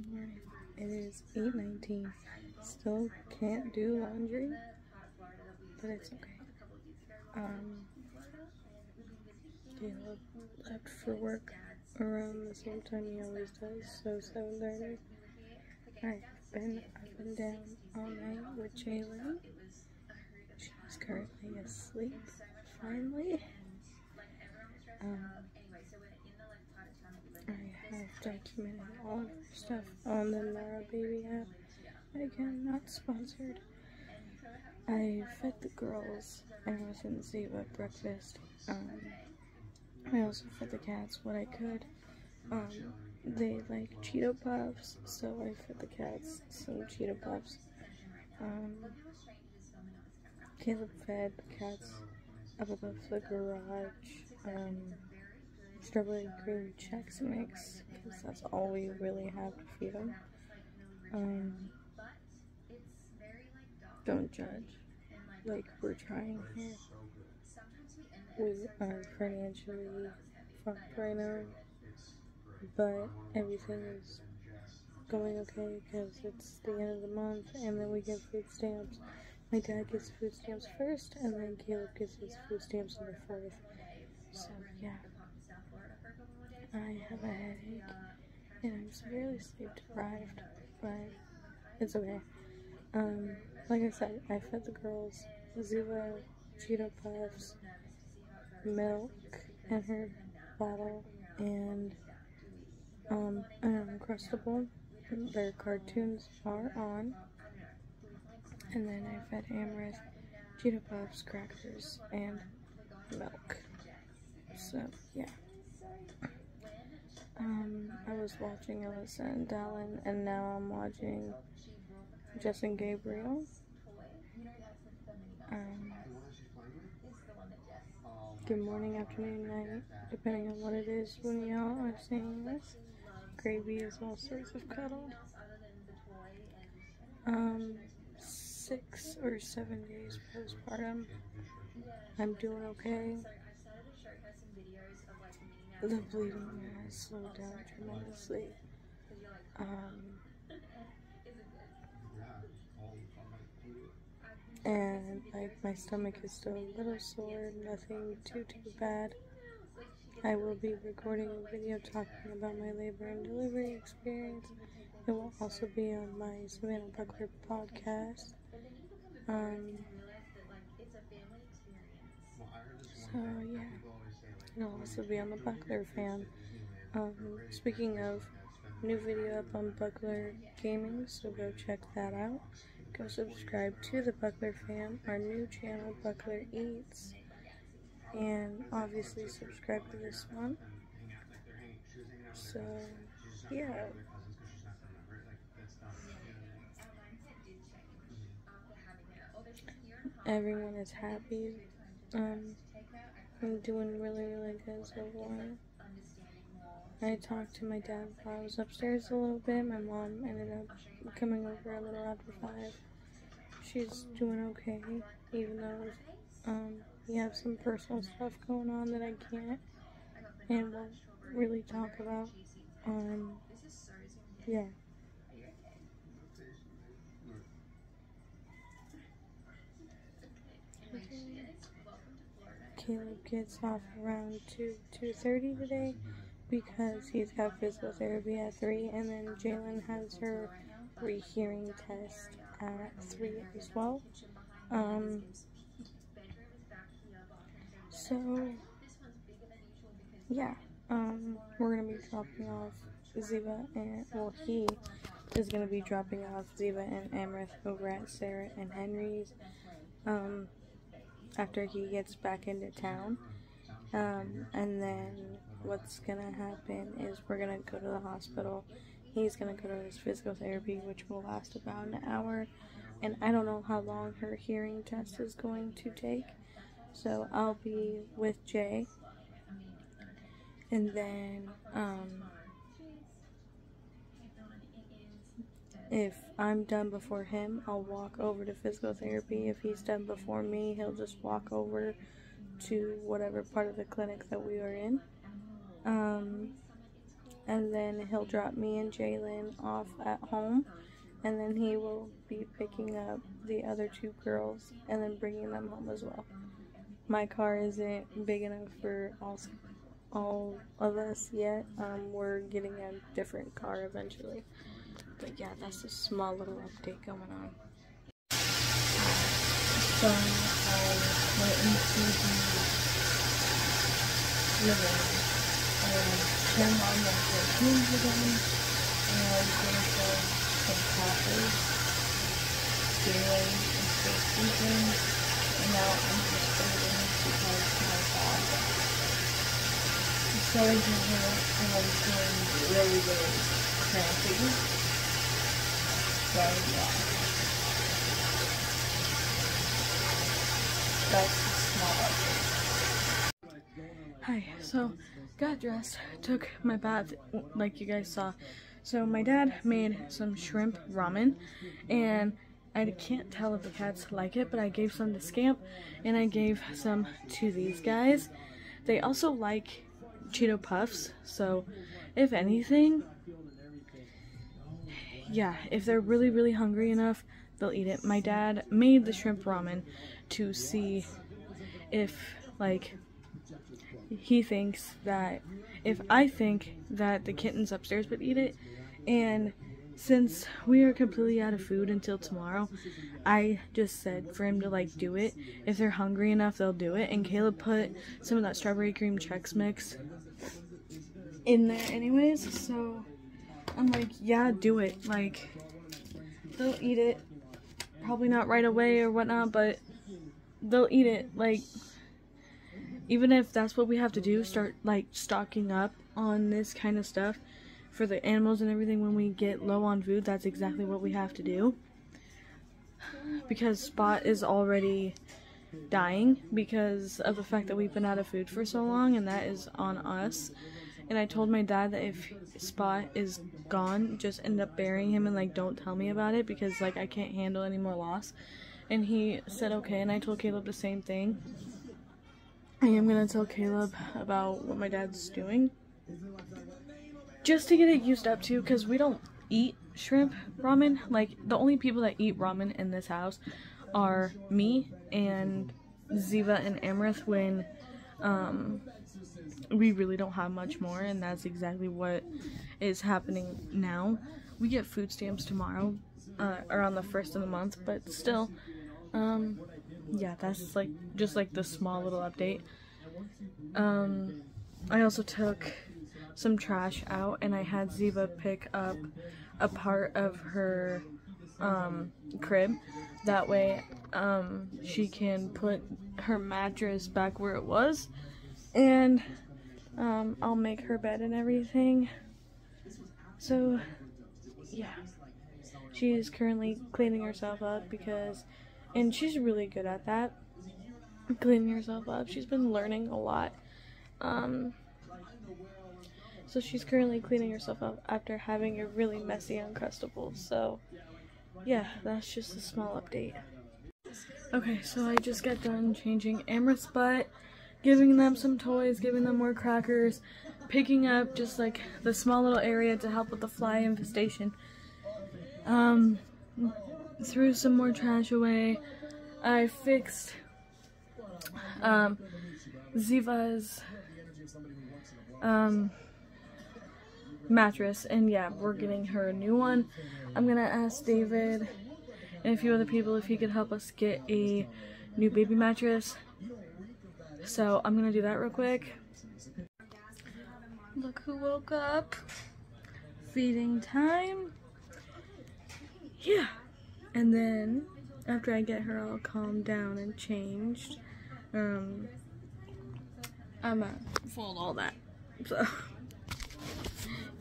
Good morning. It is 8:19. Still can't do laundry, but it's okay. Caleb left for work around the same time he always does, so 7:30. I've been up and down all night with Jalynn. She's currently asleep, finally. I have documented all of her stuff on the Nara Baby app. Again, not sponsored. I fed the girls Emerith and Ziva breakfast. I also fed the cats what I could. They like Cheeto Puffs, so I fed the cats some Cheeto Puffs. Caleb fed the cats up above the garage strawberry cream Chex Mix, because that's all we really have to feed them. Don't judge. Like, we're trying here. We are financially fucked right now, but everything is going okay because it's the end of the month and then we get food stamps. My dad gets food stamps first and then Caleb gets his food stamps on the 4th. So yeah, I have a headache and I'm severely sleep deprived, but it's okay. Like I said, I fed the girls Ziva Cheeto Puffs, milk in her bottle, and an Uncrustable. Their cartoons are on. And then I fed Amherst Cheeto Puffs, crackers, and milk. So yeah. I was watching Alyssa and Dallin, and now I'm watching Jess and Gabriel. Good morning, afternoon, night, depending on what it is when y'all are seeing this. Gravy is all sorts of cuddled. 6 or 7 days postpartum. I'm doing okay. The bleeding has slowed down tremendously. And like my stomach is still a little sore, nothing too bad. I will be recording a video talking about my labor and delivery experience. It will also be on my Savannah Buckler podcast. So yeah, it'll also be on the Buckler Fam. Speaking of, new video up on Buckler Gaming, so go check that out. Go subscribe to the Buckler Fam, our new channel, Buckler Eats, and obviously subscribe to this one. So yeah. Everyone is happy. I'm doing really good so far. I talked to my dad while I was upstairs a little bit. My mom ended up coming over a little after 5. She's doing okay, even though we have some personal stuff going on that I can't and won't really talk about. Yeah. Caleb gets off around 2:30 today because he's got physical therapy at 3, and then Jalynn has her rehearing test at 3 as well. So yeah, we're gonna be dropping off Ziva and, well, he is gonna be dropping off Ziva and Amherst over at Sarah and Henry's, after he gets back into town. And then what's gonna happen is we're gonna go to the hospital. He's gonna go to his physical therapy, which will last about an hour, and I don't know how long her hearing test is going to take, so I'll be with Jay. And then if I'm done before him, I'll walk over to physical therapy. If he's done before me, he'll just walk over to whatever part of the clinic that we are in. and then he'll drop me and Jalynn off at home, and then he will be picking up the other 2 girls and then bringing them home as well. My car isn't big enough for all of us yet. We're getting a different car eventually. But yeah, that's a small little update going on. So I went into the living room and turned on the cartoons again, and I was going to show some classes, Jalynns and still sleeping, and now I'm just waiting because my dad started to hurt and I was feeling really, really crampy. So yeah. That's a small update. Hi, so got dressed, took my bath like you guys saw. So my dad made some shrimp ramen, and I can't tell if the cats like it, but I gave some to Scamp and I gave some to these guys. They also like Cheeto Puffs, so if anything, yeah, if they're really, really hungry enough, they'll eat it. My dad made the shrimp ramen to see if, like, he thinks that, if I think that the kittens upstairs would eat it, and since we are completely out of food until tomorrow, I just said for him to, like, do it. If they're hungry enough, they'll do it, and Caleb put some of that strawberry cream Chex Mix in there anyways, so I'm like, yeah, do it. Like, they'll eat it. Probably not right away or whatnot, but they'll eat it. Like, even if that's what we have to do, start, like, stocking up on this kind of stuff for the animals and everything when we get low on food. That's exactly what we have to do. Because Spot is already dying because of the fact that we've been out of food for so long, and that is on us. And I told my dad that if Spot is gone, just end up burying him and, like, don't tell me about it because, like, I can't handle any more loss. And he said okay, and I told Caleb the same thing. I am gonna tell Caleb about what my dad's doing, just to get it used up to, because we don't eat shrimp ramen. Like, the only people that eat ramen in this house are me and Ziva and Amrith when we really don't have much more, and that's exactly what is happening now. We get food stamps tomorrow, around the 1st of the month, but still, yeah, that's like just like the small little update. I also took some trash out, and I had Ziva pick up a part of her crib. That way she can put her mattress back where it was, and I'll make her bed and everything. So yeah, she is currently cleaning herself up and she's really good at that, cleaning herself up. She's been learning a lot. So she's currently cleaning herself up after having a really messy Uncrustable. So yeah, that's just a small update. Okay, so I just got done changing Amrith's butt, giving them some toys, giving them more crackers, picking up just like the small little area to help with the fly infestation. Threw some more trash away. I fixed Ziva's mattress, and yeah, we're getting her a new one. I'm gonna ask David and a few other people if he could help us get a new baby mattress. So I'm gonna do that real quick. Look who woke up. Feeding time. Yeah. And then after I get her all calmed down and changed, I'm gonna fold all that. So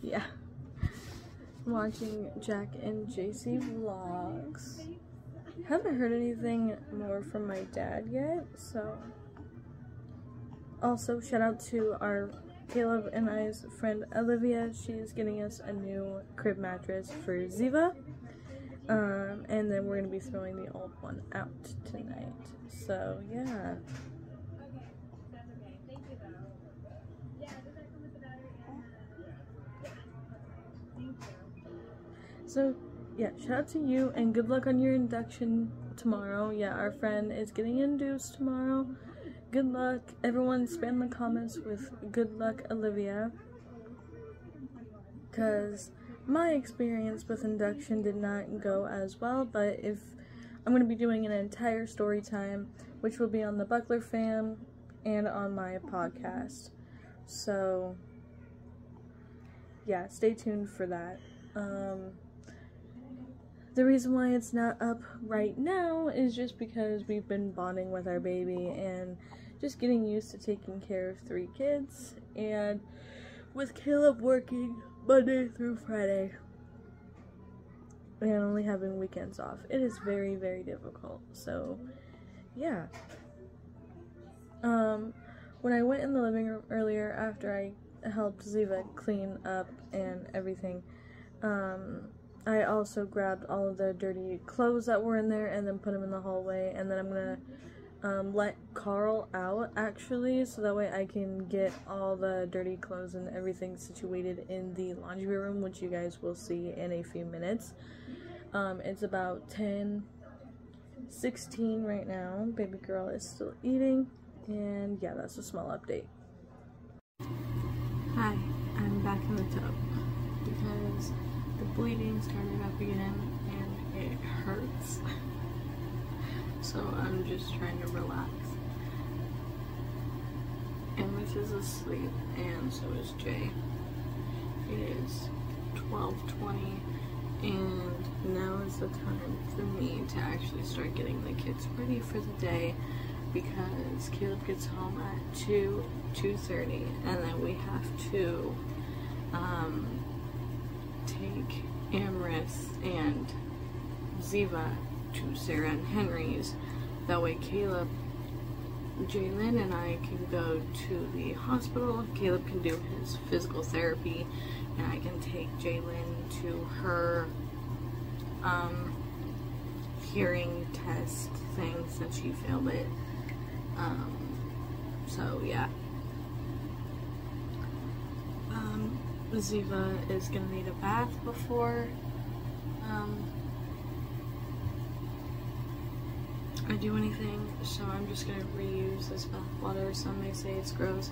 yeah. Watching Jack and JC vlogs. Haven't heard anything more from my dad yet, so. Also, shout out to our Caleb and I's friend Olivia. She is getting us a new crib mattress for Ziva. And then we're gonna be throwing the old one out tonight. So yeah. So yeah, shout out to you and good luck on your induction tomorrow. Yeah, our friend is getting induced tomorrow. Good luck. Everyone spam the comments with good luck, Olivia. Because my experience with induction did not go as well, but if I'm going to be doing an entire story time, which will be on the Buckler Fam and on my podcast. So yeah, stay tuned for that. The reason why it's not up right now is just because we've been bonding with our baby and just getting used to taking care of 3 kids, and with Caleb working Monday through Friday and only having weekends off, it is very, very difficult. So yeah, when I went in the living room earlier after I helped Ziva clean up and everything, I also grabbed all of the dirty clothes that were in there and then put them in the hallway, and then I'm gonna let Carl out actually, so that way I can get all the dirty clothes and everything situated in the laundry room, which you guys will see in a few minutes. It's about 10:16 right now. Baby girl is still eating, and yeah, that's a small update. Hi, I'm back in the tub because the bleeding started up again and it hurts. So I'm just trying to relax. Emrys is asleep and so is Jay. It is 12:20 and now is the time for me to actually start getting the kids ready for the day, because Caleb gets home at 2:30 and then we have to take Emrys and Ziva to Sarah and Henry's. That way Caleb, Jalynn, and I can go to the hospital. Caleb can do his physical therapy and I can take Jalynn to her hearing test thing since she failed it. So yeah. Ziva is gonna need a bath before I do anything, so I'm just gonna reuse this bath water. Some may say it's gross,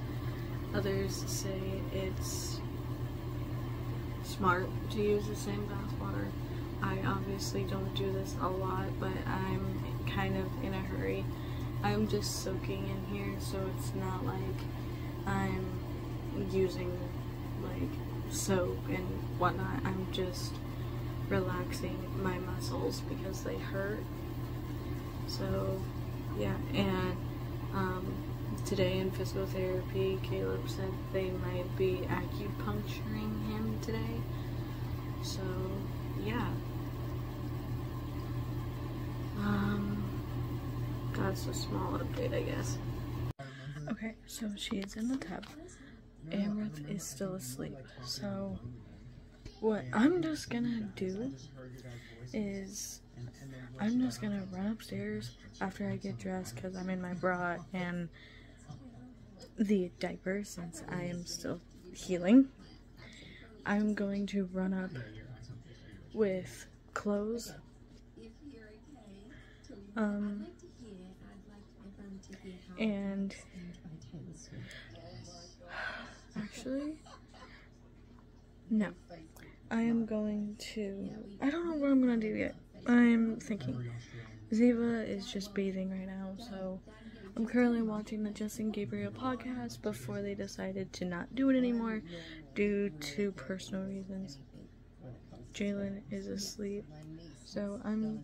others say it's smart to use the same bath water. I obviously don't do this a lot, but I'm kind of in a hurry. I'm just soaking in here, so it's not like I'm using like soap and whatnot. I'm just relaxing my muscles because they hurt. So yeah, and today in physical therapy, Caleb said they might be acupuncturing him today. So yeah, that's a small update, I guess. Okay, so she is in the tub. Emrys is still asleep. So what I'm just gonna do is I'm just gonna run upstairs after I get dressed, because I'm in my bra and the diaper since I am still healing. I'm going to run up with clothes, and actually, no, I am going to, I don't know what I'm gonna do yet. I'm thinking. Ziva is just bathing right now, so I'm currently watching the Justin Gabriel podcast before they decided to not do it anymore due to personal reasons. Jalynn is asleep, so I don't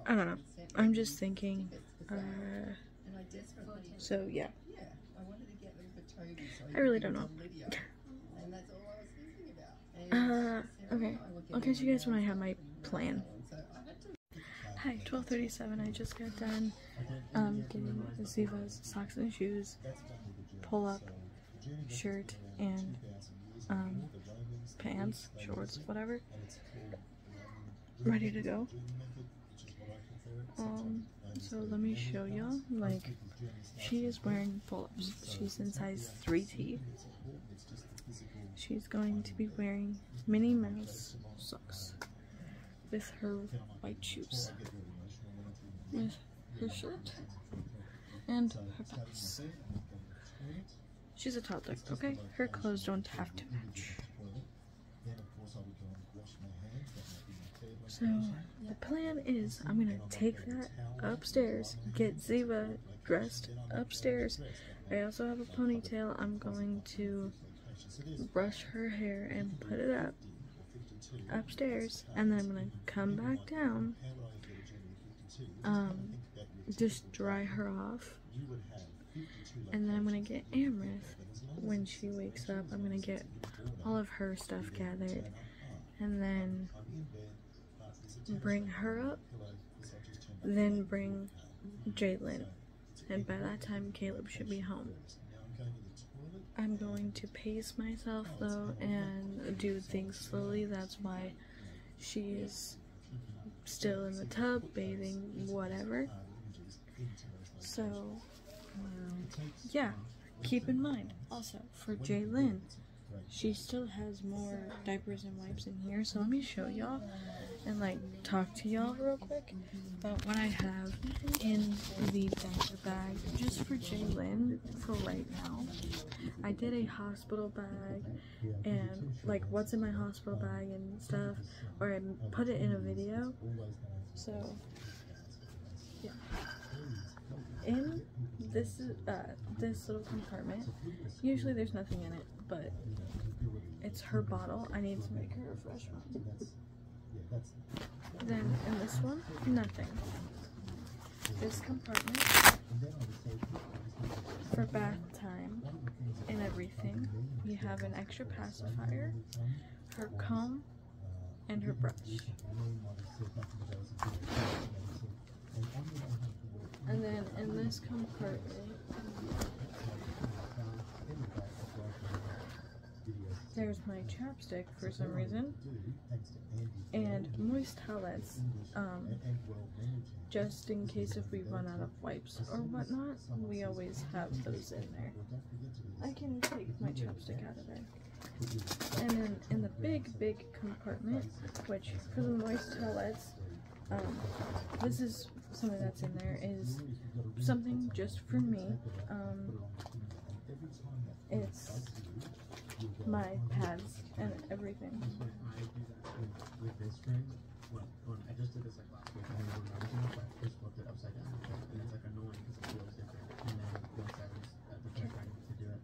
know. I'm just thinking. So yeah. I really don't know. Okay. I'll catch you guys when I have my plan. Hi, 12:37. I just got done getting Ziva's socks and shoes, pull-up, shirt, and pants, shorts, whatever, ready to go. So let me show y'all. Like, she is wearing pull-ups. She's in size 3T. She's going to be wearing Minnie Mouse socks. with her white shoes, with her shirt, and her pants. She's a toddler, okay? Her clothes don't have to match. So, the plan is I'm gonna take that upstairs, get Ziva dressed upstairs. I also have a ponytail. I'm going to brush her hair and put it up upstairs, and then I'm gonna come back down, just dry her off, and then I'm gonna get Amrith. When she wakes up, I'm gonna get all of her stuff gathered, and then bring her up, then bring Jalynn, and by that time Caleb should be home. I'm going to pace myself though and do things slowly. That's why she's still in the tub, bathing, whatever. So, yeah, keep in mind also for Jalynn, she still has more diapers and wipes in here, so let me show y'all and like talk to y'all real quick about what I have in the diaper bag just for Jalynn for right now. I did a hospital bag and like what's in my hospital bag and stuff, or I put it in a video. So yeah, in this little compartment, usually there's nothing in it, but it's her bottle. I need to make her a fresh one. Then in this one, nothing. This compartment for bath time and everything. You have an extra pacifier, her comb, and her brush. And then in this compartment, there's my chapstick for some reason, and moist towelettes, just in case if we run out of wipes or whatnot, we always have those in there. I can take my chapstick out of there. And then in the big compartment, which for the moist towelettes, this is something that's in there, is something just for me. It's my pads and everything.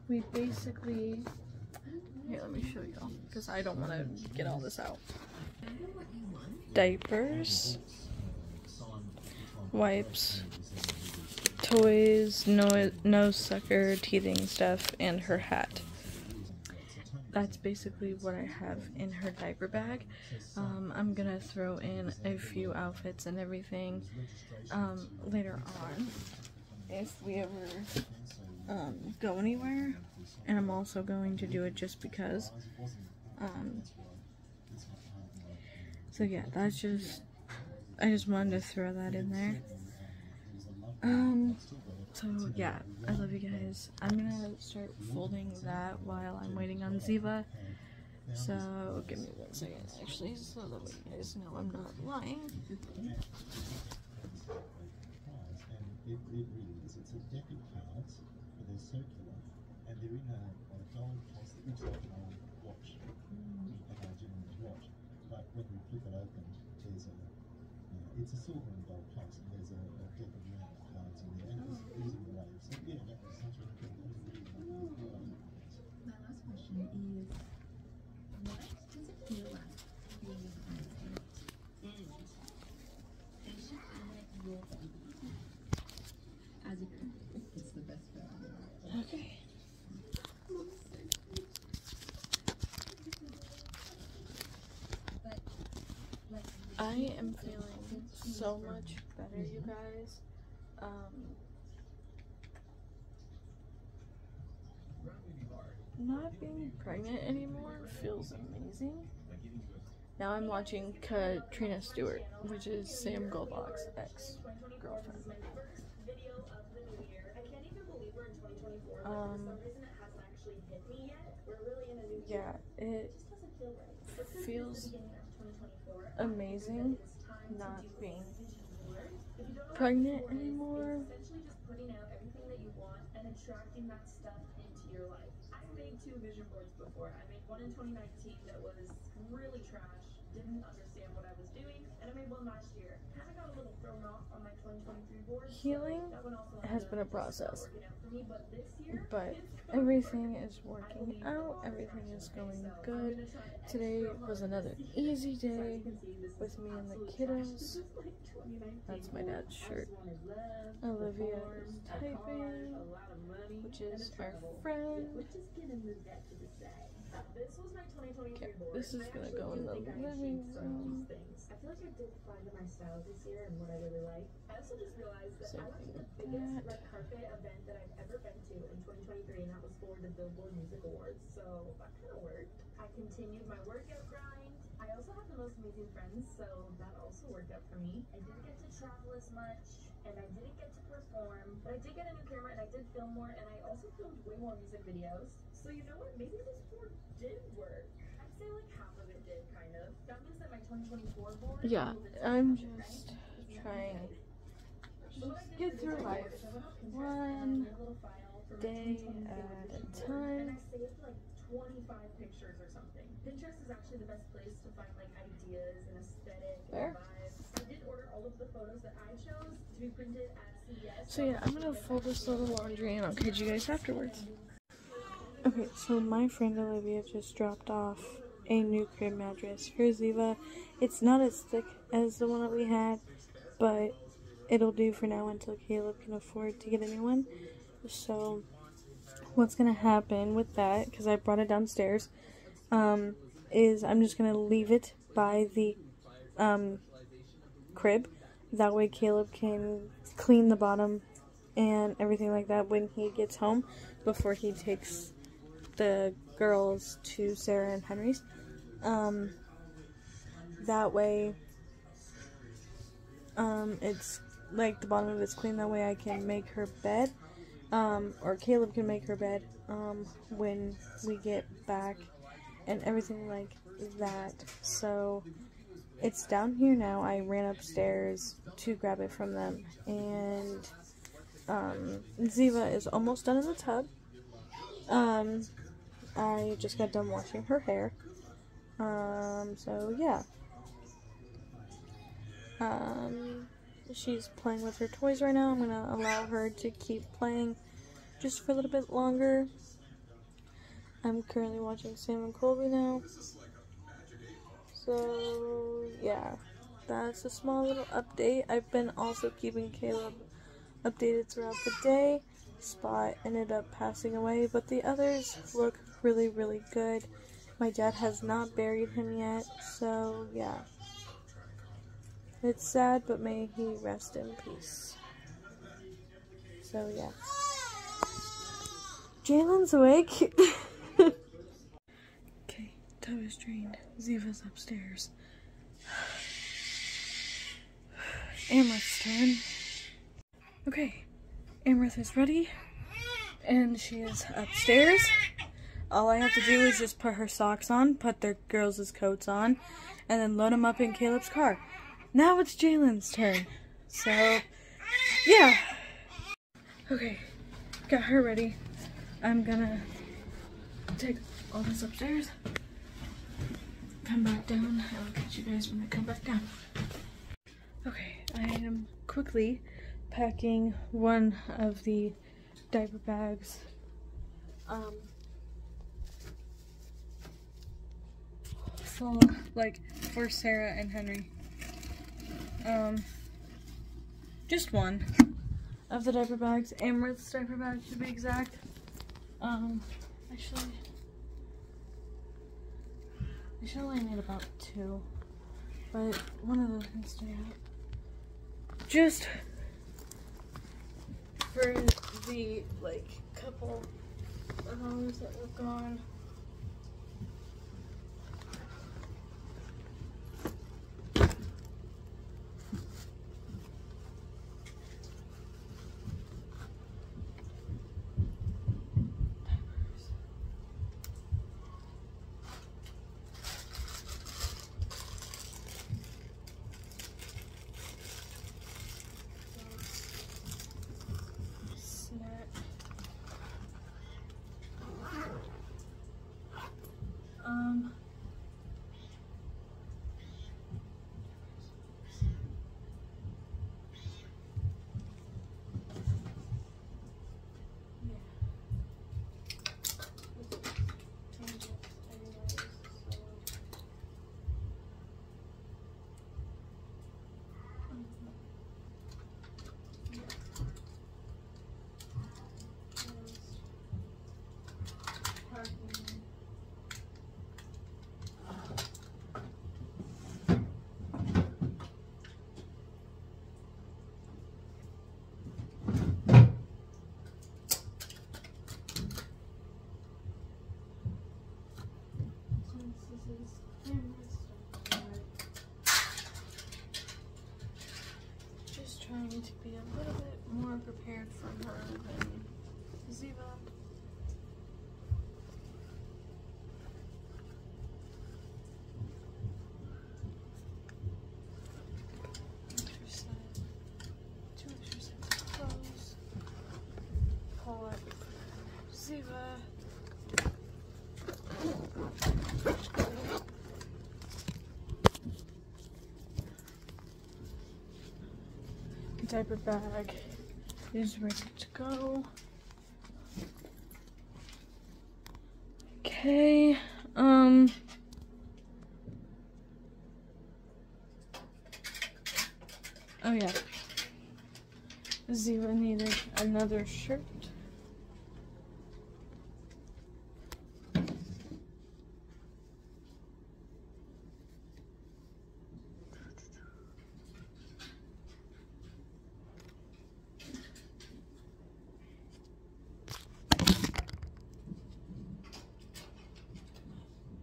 We basically, here, let me show y'all, because I don't want to get all this out. Diapers, wipes, toys, nose sucker, teething stuff, and her hat. That's basically what I have in her diaper bag. I'm gonna throw in a few outfits and everything later on if we ever go anywhere, and I'm also going to do it just because. So yeah, that's just, I just wanted to throw that in there. So yeah, I love you guys. I'm gonna start folding that while I'm waiting on Ziva. So give me 1 second actually, so that way you guys know I'm not lying. It's a silver and gold plus, and there's a deck of round cards in there, and it's easy to wave. So yeah, that was such a good one. My last question is, what does it feel like being a parent and patient at your baby? As a parent, it's the best feeling. Okay. I am feeling so much better, you guys. Not being pregnant anymore feels amazing. Now I'm watching Katrina Stewart, which is Sam Goldbach's ex-girlfriend. Yeah, it feels amazing not being pregnant anymore. Essentially just putting out everything that you want and attracting that stuff into your life. I've made 2 vision boards before. I made one in 2019 that was really trash, didn't understand what I was doing, and I made one last year. Kind of got a little thrown off on my 2023 board. Healing That one also has been a process, for me, but this year, but everything is working out. Everything is going good. Today was another easy day with me and the kiddos. That's my dad's shirt. Olivia is typing, which is our friend. Okay, this is gonna go in the living room. I feel like I did find my style this year and what I really like. I also just realized that I went to the biggest red carpet event that I've ever been to in 2023, and that was for the Billboard Music Awards, so that kind of worked. I continued my workout grind. I also have the most amazing friends, so that also worked out for me. I didn't get to travel as much, and I didn't get to perform, but I did get a new camera, and I did film more, and I also filmed way more music videos. So you know what? Maybe this board did work. I'd say like half of it did, kind of. That means that my 2024 board. Yeah, I'm just trying to get through life one day at a time. And I saved like 25 pictures or something. Pinterest is actually the best place to find like ideas and aesthetic and vibes. I did order all of the photos that I chose to be printed at CES. So yeah, I'm gonna fold this little laundry and I'll catch you guys afterwards. Okay, so my friend Olivia just dropped off a new crib mattress for Ziva. It's not as thick as the one that we had, but it'll do for now until Caleb can afford to get a new one. So what's gonna happen with that, because I brought it downstairs, is I'm just gonna leave it by the crib. That way Caleb can clean the bottom and everything like that when he gets home before he takes the girls to Sarah and Henry's. That way it's like the bottom of it's clean. That way I can make her bed, or Caleb can make her bed when we get back and everything like that. So it's down here now. I ran upstairs to grab it from them, and Ziva is almost done in the tub. I just got done washing her hair. So yeah. She's playing with her toys right now. I'm gonna allow her to keep playing just for a little bit longer. I'm currently watching Sam and Colby now. So yeah, that's a small little update. I've been also keeping Caleb updated throughout the day. Spot ended up passing away, but the others look really, really good. My dad has not buried him yet, so yeah. It's sad, but may he rest in peace. So yeah. Jalyn's awake. Okay, tub is drained. Ziva's upstairs. Amrith's turn. Okay, Amrith is ready, and she is upstairs. All I have to do is just put her socks on, put their girls' coats on, and then load them up in Caleb's car. Now it's Jalyn's turn. So, yeah. Okay, got her ready. I'm gonna take all this upstairs, come back down, and I'll catch you guys when I come back down. Okay, I am quickly packing one of the diaper bags. Full, like, for Sarah and Henry. Just one of the diaper bags. Amrith's diaper bag, to be exact. Actually, I should only need about 2, but one of those can stay out. Just for the, like, couple of hours that we're gone. to be a little bit more prepared for her than Ziva. Two extra sets of clothes. Pull up Ziva. Diaper bag is ready to go. Okay, oh yeah, Ziva needed another shirt.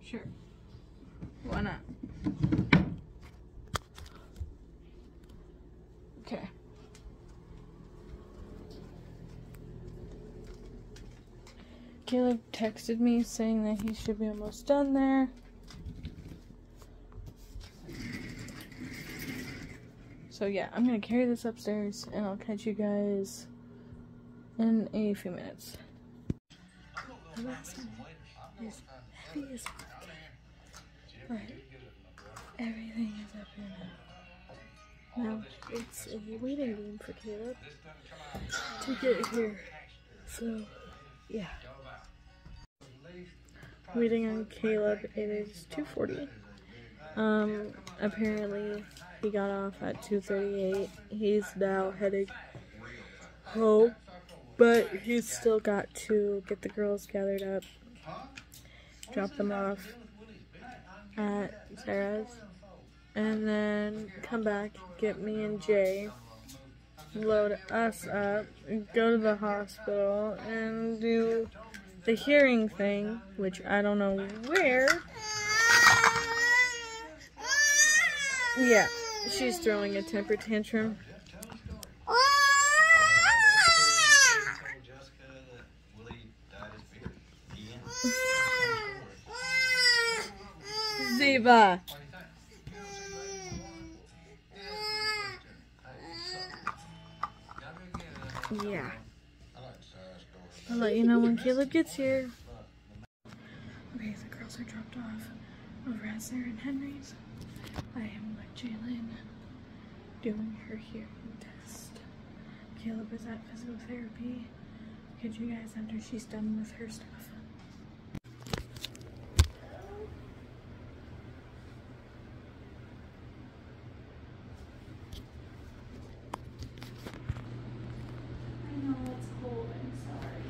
Sure. Why not? Okay. Caleb texted me saying that he should be almost done there. So yeah, I'm gonna carry this upstairs and I'll catch you guys in a few minutes. The last one is heavy as fuck. But everything is up here now. Now it's a waiting game for Caleb to get here. So yeah. Waiting on Caleb. It is 2:40. Apparently he got off at 2:38. He's now heading home, but he's still got to get the girls gathered up, drop them off at Sarah's, and then come back, get me and Jay, load us up, go to the hospital, and do the hearing thing, which I don't know where. Yeah, she's throwing a temper tantrum. Ziva. Yeah. I'll let you know when Caleb gets here. Okay, the girls are dropped off over at Sarah and Henry's. I am with Jalynn doing her hearing test. Caleb is at physical therapy. Catch you guys after she's done with her stuff. I know it's cold, I'm sorry.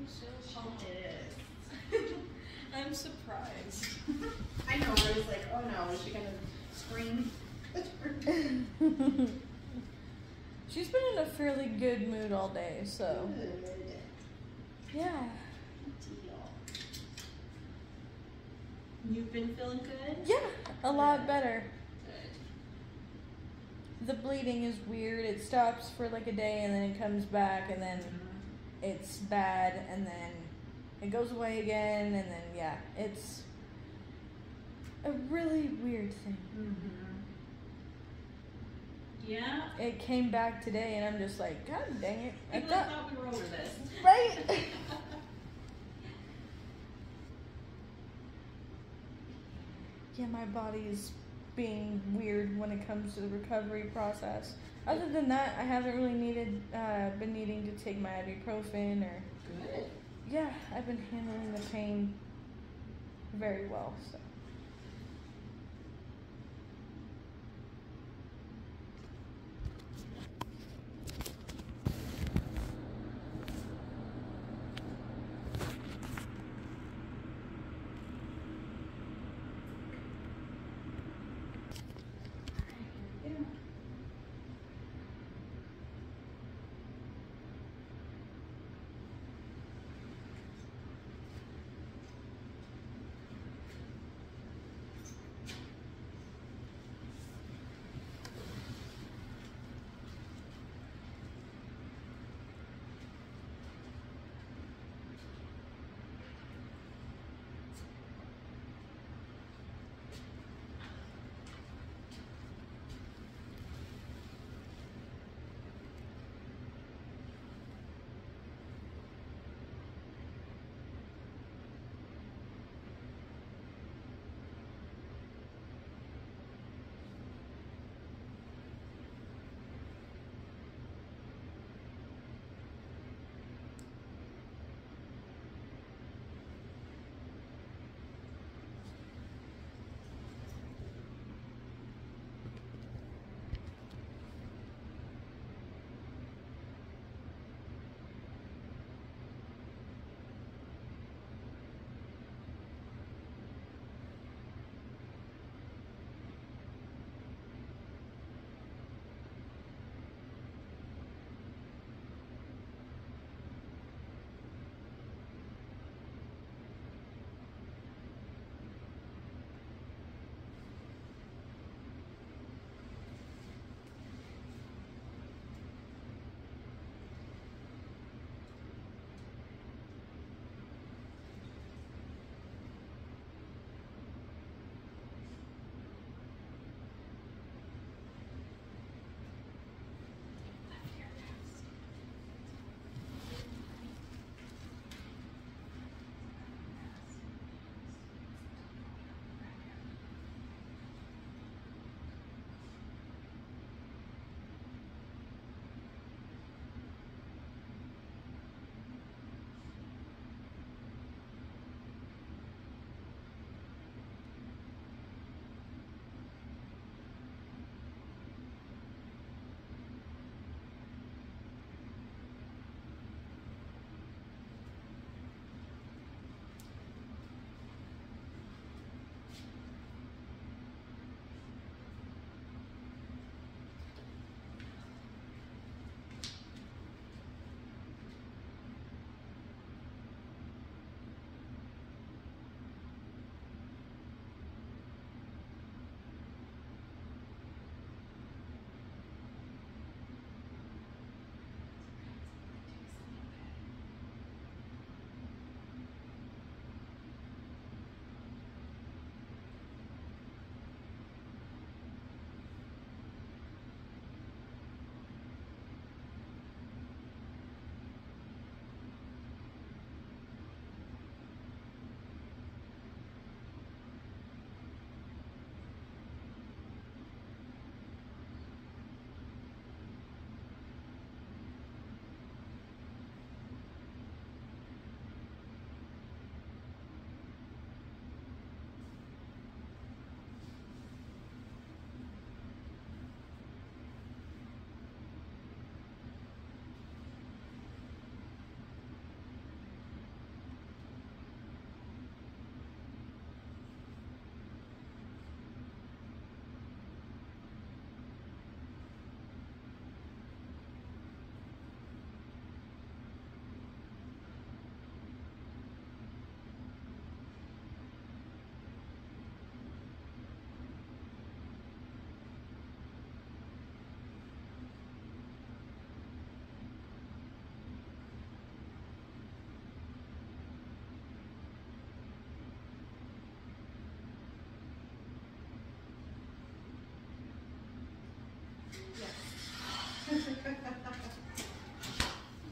so She is. I'm surprised. I know, I was like, oh no, is she gonna scream? She's been in a fairly good mood all day, so Good yeah. deal. You've been feeling good? Yeah, a lot better. Good. The bleeding is weird. It stops for like a day and then it comes back and then it's bad and then it goes away again and then yeah, it's a really weird thing. Yeah. It came back today and I'm just like, God dang it. I People thought we were over this. right? Yeah, my body's being weird when it comes to the recovery process. Other than that, I haven't really been needing to take my ibuprofen or. Good. Yeah, I've been handling the pain very well. So.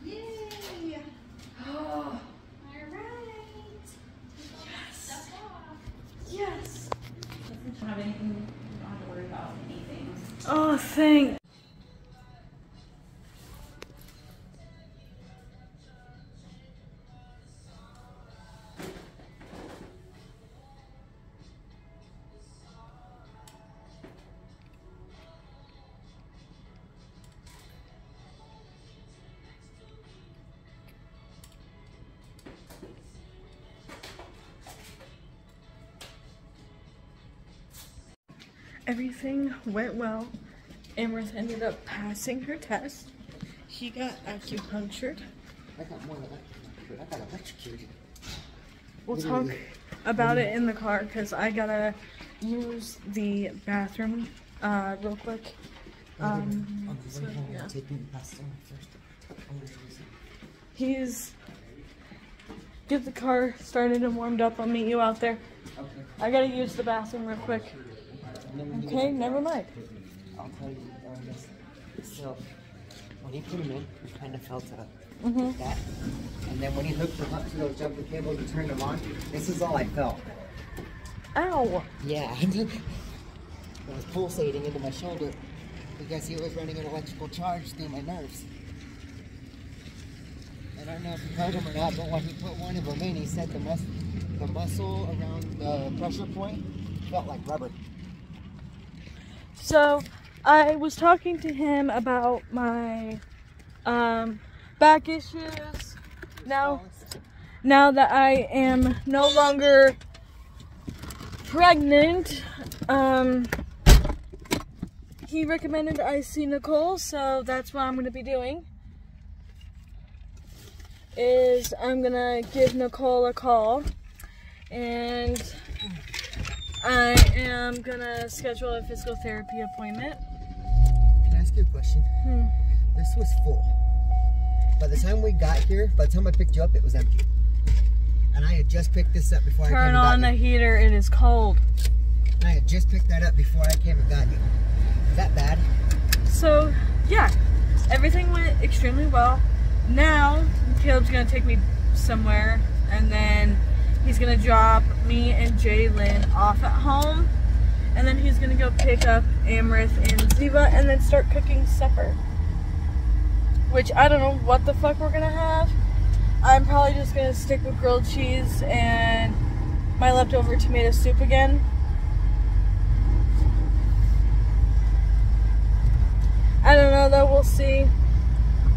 Yay! Oh, Alright. yes. Off. Yes. Don't have anything, you don't have to worry about anything. Oh, thank. Everything went well. Amrith ended up passing her test. He got acupunctured. I got more electrocuted. I got electrocuted. We'll talk about it in the car because I gotta use the bathroom real quick. So, yeah. He's get the car started and warmed up. I'll meet you out there. Okay. I gotta use the bathroom real quick. Okay, never mind. I'll tell you this. So, when he put him in, he kind of felt that. And then when he hooked them up to those jumping cables and turned them on, this is all I felt. Ow! Yeah. It was pulsating into my shoulder because he was running an electrical charge through my nerves. I don't know if you heard him or not, but when he put one of them in, he said the muscle around the pressure point felt like rubber. So, I was talking to him about my back issues. Now that I am no longer pregnant, he recommended I see Nicole, so that's what I'm going to be doing. I'm going to give Nicole a call, and I am going to schedule a physical therapy appointment. Can I ask you a question? This was full. By the time we got here, by the time I picked you up, it was empty. And I had just picked this up before I came and got you. Turn on the heater, it is cold. And I had just picked that up before I came and got you. Is that bad? So, yeah, everything went extremely well. Now, Caleb's gonna take me somewhere, and then he's gonna drop me and Jalynn off at home, and then he's gonna go pick up Amrith and Ziva, and then start cooking supper. Which, I don't know what the fuck we're gonna have. I'm probably just gonna stick with grilled cheese and my leftover tomato soup again. I don't know though, we'll see.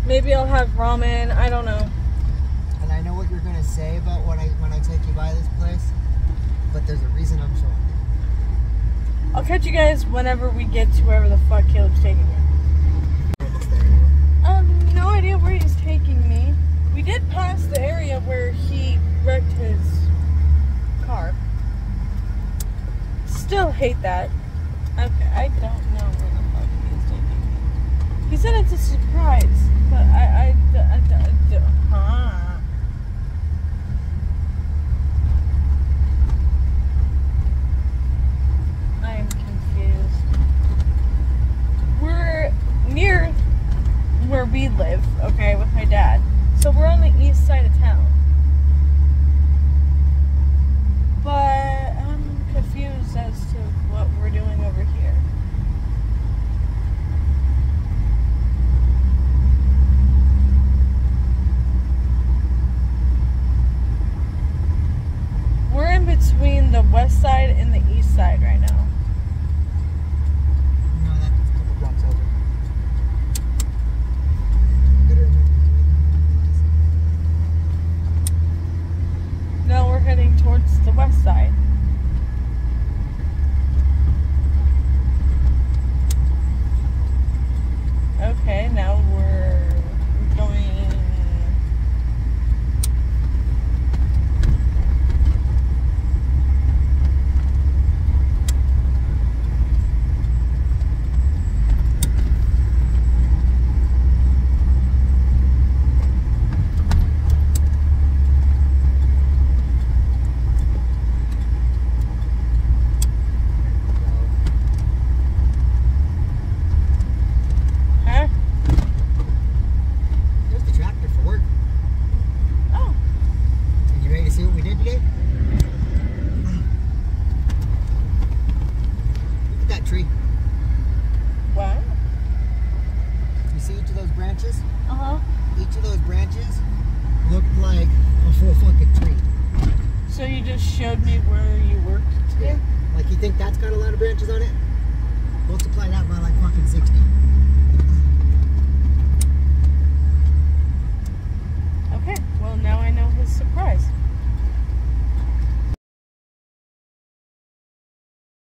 Maybe I'll have ramen, I don't know. And I know what you're gonna say about when I take you by this place, but there's a reason I'm showing you. I'll catch you guys whenever we get to wherever the fuck Caleb's taking me. I have no idea where he's taking me. We did pass the area where he wrecked his car. Still hate that. Okay, I don't know where the fuck he's taking me. He said it's a surprise, but I am confused. We're near where we live, okay, with my dad. So we're on the east side of town. But I'm confused as to what we're doing over here. We're in between the west side and the east side right now. No, that's a couple blocks over. No, we're heading towards the west side. those branches, Uh-huh. each of those branches looked like a full fucking tree. So you just showed me where you worked today? Like, you think that's got a lot of branches on it?